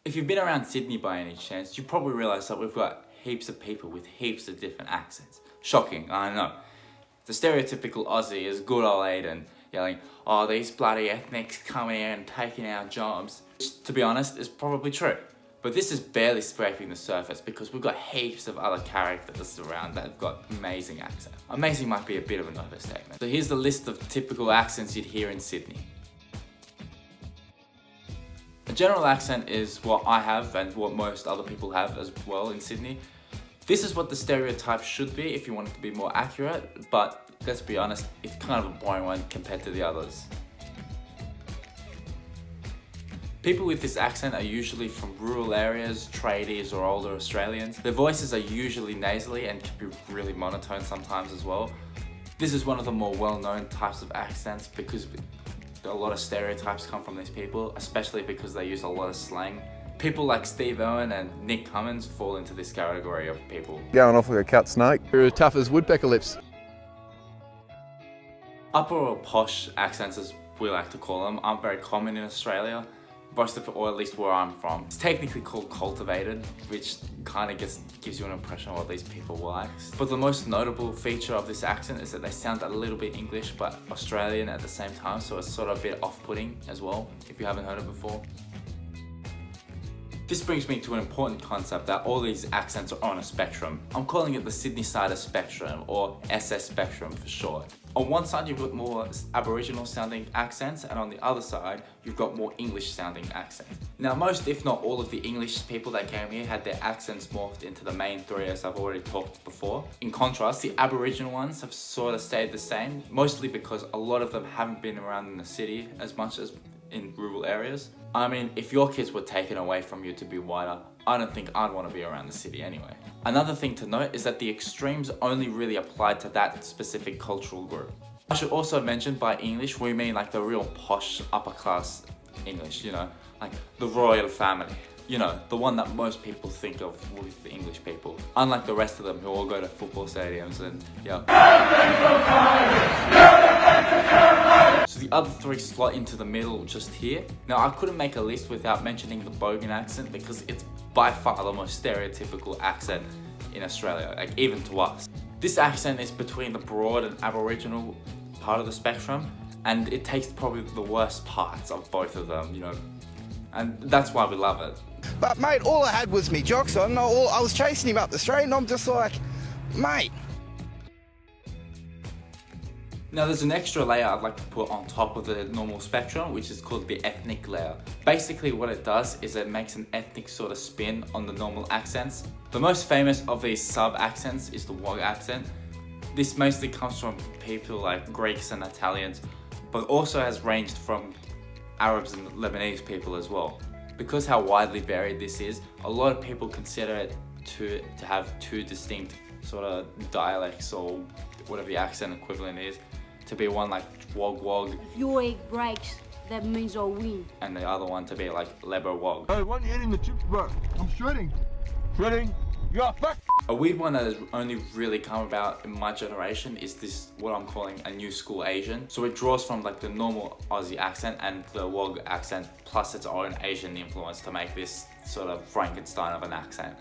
If you've been around Sydney by any chance, you probably realise that we've got heaps of people with heaps of different accents. Shocking, I know. The stereotypical Aussie is good old Aiden yelling, "Oh, these bloody ethnics coming here and taking our jobs." Which, to be honest, is probably true. But this is barely scraping the surface because we've got heaps of other characters around that have got amazing accents. Amazing might be a bit of an overstatement. So here's the list of typical accents you'd hear in Sydney. A general accent is what I have and what most other people have as well in Sydney. This is what the stereotype should be if you want it to be more accurate, but let's be honest, it's kind of a boring one compared to the others. People with this accent are usually from rural areas, tradies or older Australians. Their voices are usually nasally and can be really monotone sometimes as well. This is one of the more well-known types of accents because a lot of stereotypes come from these people, especially because they use a lot of slang. People like Steve Irwin and Nick Cummins fall into this category of people. Going off like a cut snake. You're as tough as woodpecker lips. Upper or posh accents, as we like to call them, aren't very common in Australia. Most of it, or at least where I'm from. It's technically called cultivated, which kind of gives you an impression of what these people like. But the most notable feature of this accent is that they sound a little bit English but Australian at the same time, so it's sort of a bit off-putting as well, if you haven't heard it before. This brings me to an important concept that all these accents are on a spectrum. I'm calling it the Sydneysider spectrum, or SS spectrum for short. On one side you've got more Aboriginal sounding accents, and on the other side you've got more English sounding accents. Now most, if not all, of the English people that came here had their accents morphed into the main three, as I've already talked before. In contrast, the Aboriginal ones have sort of stayed the same, mostly because a lot of them haven't been around in the city as much as in rural areas. I mean, if your kids were taken away from you to be whiter, I don't think I'd want to be around the city anyway. Another thing to note is that the extremes only really apply to that specific cultural group. I should also mention by English, we mean like the real posh upper class English, you know, like the royal family. You know, the one that most people think of with the English people. Unlike the rest of them who all go to football stadiums and, yeah. So the other three slot into the middle just here. Now I couldn't make a list without mentioning the Bogan accent because it's by far the most stereotypical accent in Australia, like even to us. This accent is between the broad and Aboriginal part of the spectrum, and it takes probably the worst parts of both of them, you know, and that's why we love it. But mate, all I had was me jocks on. I was chasing him up the street and I'm just like, mate. Now there's an extra layer I'd like to put on top of the normal spectrum, which is called the ethnic layer. Basically what it does is it makes an ethnic sort of spin on the normal accents. The most famous of these sub-accents is the Wog accent. This mostly comes from people like Greeks and Italians, but also has ranged from Arabs and Lebanese people as well. Because how widely varied this is, a lot of people consider it to have two distinct sort of dialects, or whatever the accent equivalent is, to be one like Wog Wog. If your egg breaks, that means I win. And the other one to be like Leber Wog. Hey, why aren't you hitting the chips, bro? I'm shredding. Shredding? You are fuck. A weird one that has only really come about in my generation is this, what I'm calling a new school Asian. So it draws from like the normal Aussie accent and the Wog accent, plus its own Asian influence to make this sort of Frankenstein of an accent.